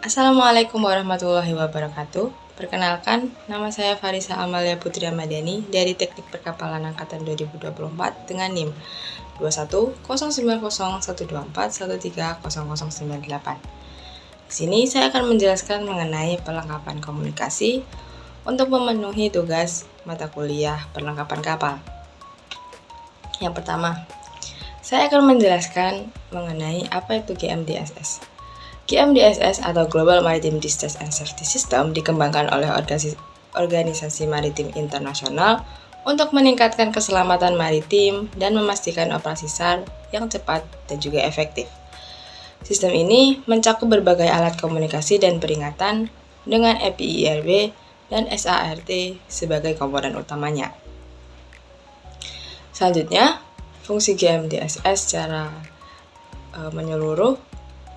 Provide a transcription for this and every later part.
Assalamualaikum warahmatullahi wabarakatuh. Perkenalkan, nama saya Farisa Amalia Putri Amadani dari Teknik Perkapalan Angkatan 2024 dengan NIM 21090124130098. Di sini saya akan menjelaskan mengenai perlengkapan komunikasi untuk memenuhi tugas mata kuliah perlengkapan kapal. Yang pertama, saya akan menjelaskan mengenai apa itu GMDSS. GMDSS atau Global Maritime Distress and Safety System dikembangkan oleh organisasi maritim internasional untuk meningkatkan keselamatan maritim dan memastikan operasi SAR yang cepat dan juga efektif. Sistem ini mencakup berbagai alat komunikasi dan peringatan dengan EPIRB dan SART sebagai komponen utamanya. Selanjutnya, fungsi GMDSS secara menyeluruh.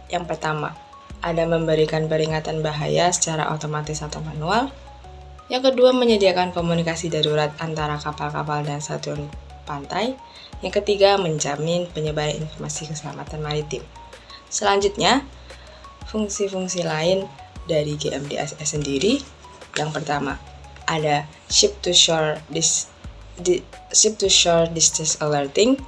Yang pertama, ada memberikan peringatan bahaya secara otomatis atau manual. Yang kedua, menyediakan komunikasi darurat antara kapal-kapal dan satuan pantai. Yang ketiga, menjamin penyebaran informasi keselamatan maritim. Selanjutnya, fungsi-fungsi lain dari GMDSS sendiri. Yang pertama, ada ship to shore distress alerting,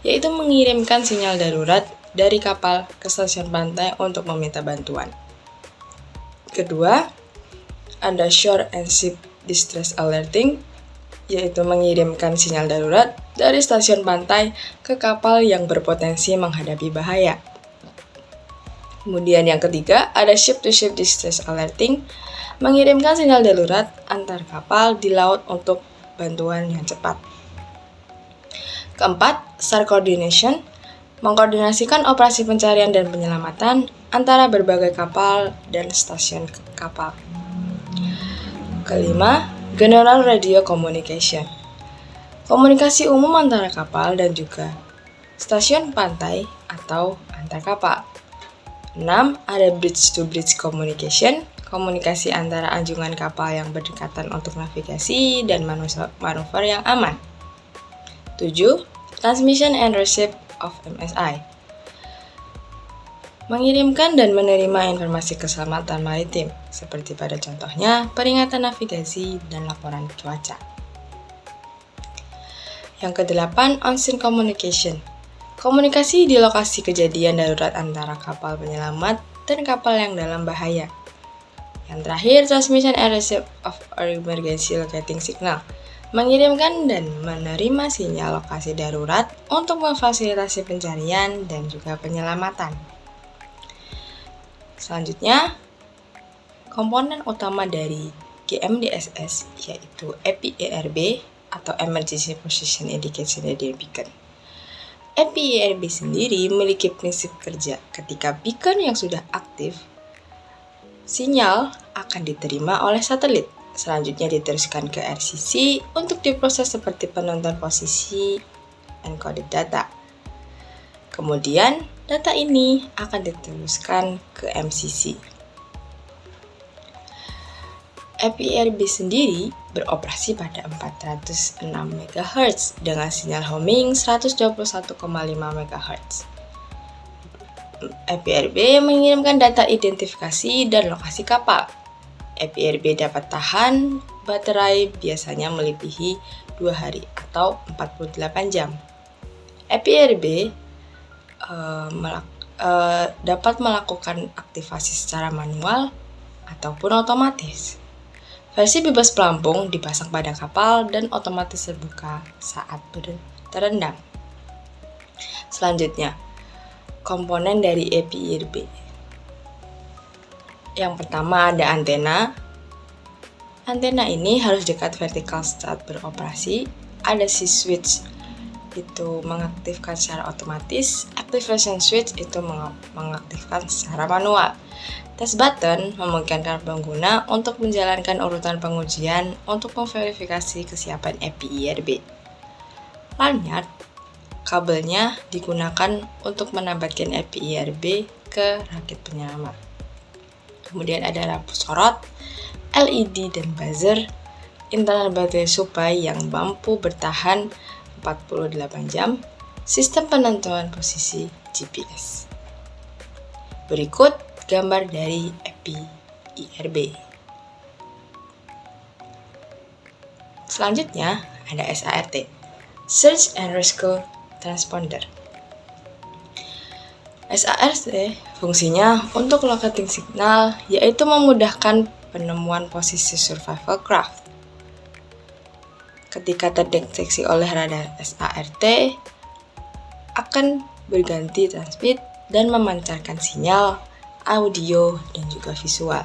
yaitu mengirimkan sinyal darurat dari kapal ke stasiun pantai untuk meminta bantuan. Kedua, ada shore and ship distress alerting, yaitu mengirimkan sinyal darurat dari stasiun pantai ke kapal yang berpotensi menghadapi bahaya. Kemudian yang ketiga, ada ship-to-ship distress alerting, mengirimkan sinyal darurat antar kapal di laut untuk bantuan yang cepat. Keempat, SAR coordination, mengkoordinasikan operasi pencarian dan penyelamatan antara berbagai kapal dan stasiun kapal. Kelima, General Radio Communication, komunikasi umum antara kapal dan juga stasiun pantai atau antar kapal. 6. Ada Bridge-to-Bridge Communication, komunikasi antara anjungan kapal yang berdekatan untuk navigasi dan manuver yang aman. 7. Transmission and Receive of MSI, mengirimkan dan menerima informasi keselamatan maritim, seperti pada contohnya peringatan navigasi dan laporan cuaca. Yang kedelapan, On-scene Communication, komunikasi di lokasi kejadian darurat antara kapal penyelamat dan kapal yang dalam bahaya. Yang terakhir, Transmission and Receive of Emergency Locating Signal, mengirimkan dan menerima sinyal lokasi darurat untuk memfasilitasi pencarian dan juga penyelamatan. Selanjutnya, komponen utama dari GMDSS yaitu EPIRB atau Emergency Position Indication Radio Beacon. EPIRB sendiri memiliki prinsip kerja ketika beacon yang sudah aktif, sinyal akan diterima oleh satelit. Selanjutnya diteruskan ke RCC untuk diproses seperti penonton posisi encoded data. Kemudian data ini akan diteruskan ke MCC. EPIRB sendiri beroperasi pada 406 MHz dengan sinyal homing 121,5 MHz. EPIRB mengirimkan data identifikasi dan lokasi kapal. EPIRB dapat tahan baterai biasanya melebihi 2 hari atau 48 jam. EPIRB dapat melakukan aktivasi secara manual ataupun otomatis. Versi bebas pelampung dipasang pada kapal dan otomatis terbuka saat terendam. Selanjutnya, komponen dari EPIRB. Yang pertama ada antena. Antena ini harus dekat vertikal saat beroperasi. Ada switch itu mengaktifkan secara otomatis. Activation switch itu mengaktifkan secara manual. Test button memungkinkan pengguna untuk menjalankan urutan pengujian untuk memverifikasi kesiapan EPIRB. Lanyard kabelnya digunakan untuk menambahkan EPIRB ke rakit penyelamat. Kemudian ada lampu sorot, LED dan buzzer, internal baterai supply yang mampu bertahan 48 jam, sistem penentuan posisi GPS. Berikut gambar dari FPIRB. Selanjutnya ada SART, Search and Rescue Transponder. SART fungsinya untuk locating signal, yaitu memudahkan penemuan posisi survival craft. Ketika terdeteksi oleh radar, SART akan berganti transmit dan memancarkan sinyal, audio, dan juga visual.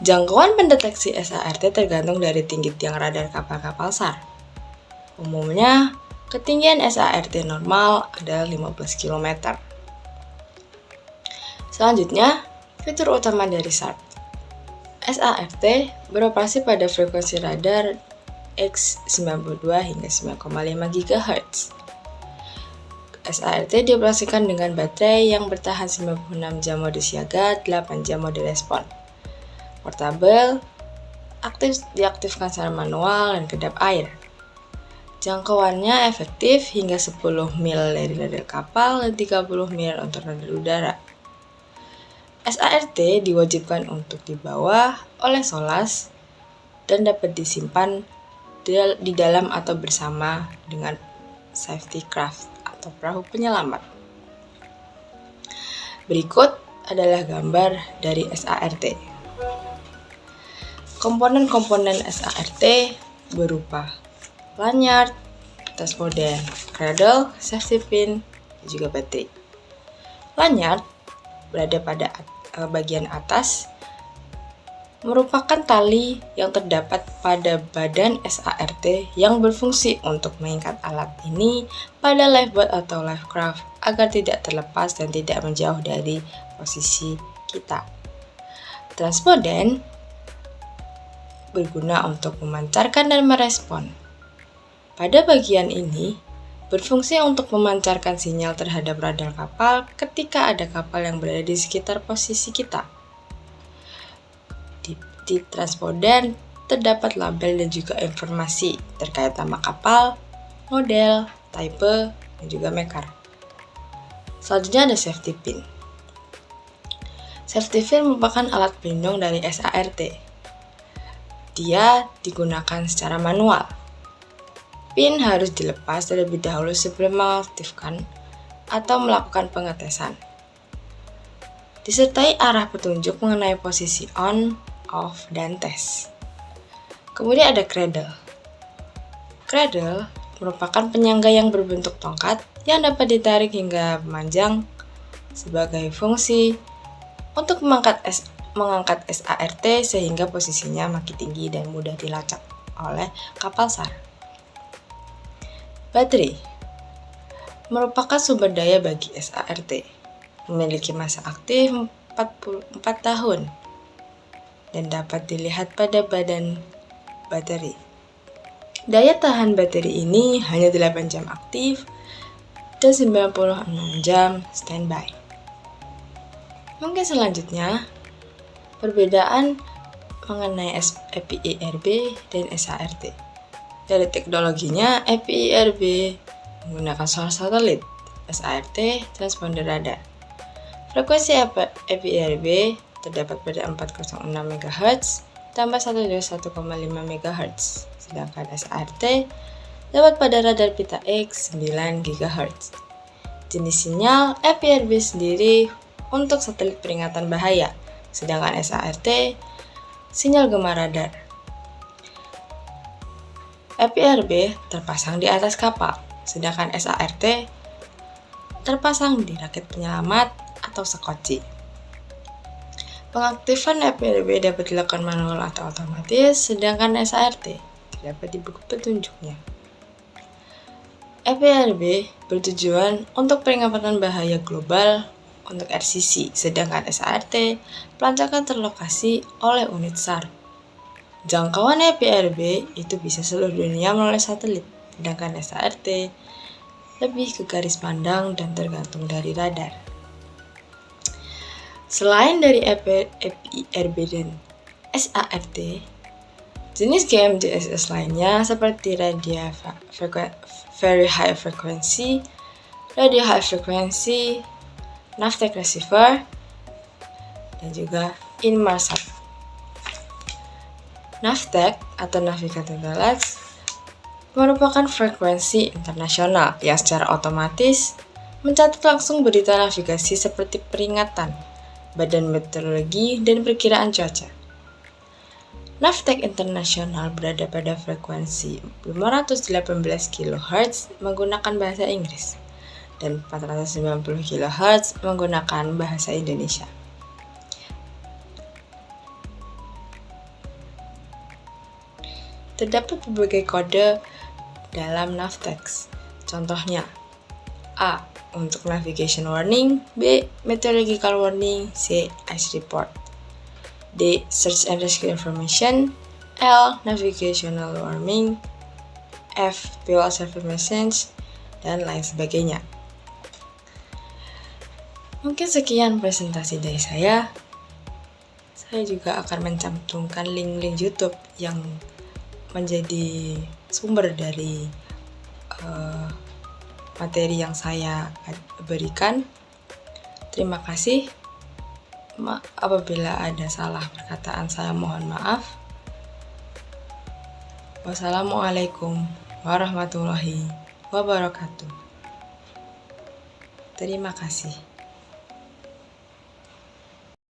Jangkauan pendeteksi SART tergantung dari tinggi tiang radar kapal-kapal SAR. Umumnya, ketinggian SART normal adalah 15 km. Selanjutnya, fitur utama dari SART. SART beroperasi pada frekuensi radar X92 hingga 9,5 GHz. SART dioperasikan dengan baterai yang bertahan 96 jam mode siaga, 8 jam mode respon. Portable, diaktifkan secara manual dan kedap air. Jangkauannya efektif hingga 10 mil dari radar kapal dan 30 mil untuk radar udara. SART diwajibkan untuk dibawa oleh SOLAS dan dapat disimpan di dalam atau bersama dengan safety craft atau perahu penyelamat. Berikut adalah gambar dari SART. Komponen-komponen SART berupa lanyard, tas modem, cradle, safety pin, dan juga baterai. Lanyard berada pada bagian atas, merupakan tali yang terdapat pada badan SART yang berfungsi untuk mengikat alat ini pada lifeboat atau lifecraft agar tidak terlepas dan tidak menjauh dari posisi kita. Transponden berguna untuk memancarkan dan merespon. Pada bagian ini, berfungsi untuk memancarkan sinyal terhadap radar kapal ketika ada kapal yang berada di sekitar posisi kita. Di transponden terdapat label dan juga informasi terkait nama kapal, model, type, dan juga maker. Selanjutnya ada safety pin. Safety pin merupakan alat pelindung dari SART. Dia digunakan secara manual. Pin harus dilepas terlebih dahulu sebelum mengaktifkan atau melakukan pengetesan. Disertai arah petunjuk mengenai posisi on, off, dan tes. Kemudian ada cradle. Cradle merupakan penyangga yang berbentuk tongkat yang dapat ditarik hingga memanjang sebagai fungsi untuk mengangkat SART sehingga posisinya makin tinggi dan mudah dilacak oleh kapal SAR. Baterai merupakan sumber daya bagi SART, memiliki masa aktif 44 tahun dan dapat dilihat pada badan baterai. Daya tahan baterai ini hanya 8 jam aktif dan 96 jam standby. Mungkin selanjutnya, perbedaan mengenai FPIRB dan SART. Dari teknologinya, FPIRB menggunakan source satelit, SART transponder radar. Frekuensi FPIRB terdapat pada 406 MHz tambah 121,5 MHz, sedangkan SART dapat pada radar pita X 9 GHz. Jenis sinyal FPIRB sendiri untuk satelit peringatan bahaya, sedangkan SART sinyal gema radar. FPIRB terpasang di atas kapal, sedangkan SART terpasang di rakit penyelamat atau sekoci. Pengaktifan FPIRB dapat dilakukan manual atau otomatis, sedangkan SART terdapat di buku petunjuknya. FPIRB bertujuan untuk peringatan bahaya global untuk RCC, sedangkan SART pelancaran terlokasi oleh unit SAR. Jangkauan FPIRB itu bisa seluruh dunia melalui satelit, sedangkan SART lebih ke garis pandang dan tergantung dari radar. Selain dari FPIRB dan SART, jenis GMGSS lainnya seperti radio very high frequency, radio high frequency, Navtech receiver, dan juga Inmarsat. Navteq atau Navigator Telex merupakan frekuensi internasional yang secara otomatis mencatat langsung berita navigasi seperti peringatan, badan meteorologi, dan perkiraan cuaca. Navteq internasional berada pada frekuensi 518 kHz menggunakan bahasa Inggris dan 490 kHz menggunakan bahasa Indonesia. Terdapat berbagai kode dalam Navteq. Contohnya, A. Untuk navigation warning, B. Meteorological warning, C. Ice report, D. Search and rescue information, L. Navigational warning, F. Fuel service message, dan lain sebagainya. Mungkin sekian presentasi dari saya. Saya juga akan mencantumkan link-link YouTube yang menjadi sumber dari materi yang saya berikan. Terima kasih. Apabila ada salah perkataan, saya mohon maaf. Wassalamualaikum warahmatullahi wabarakatuh. Terima kasih.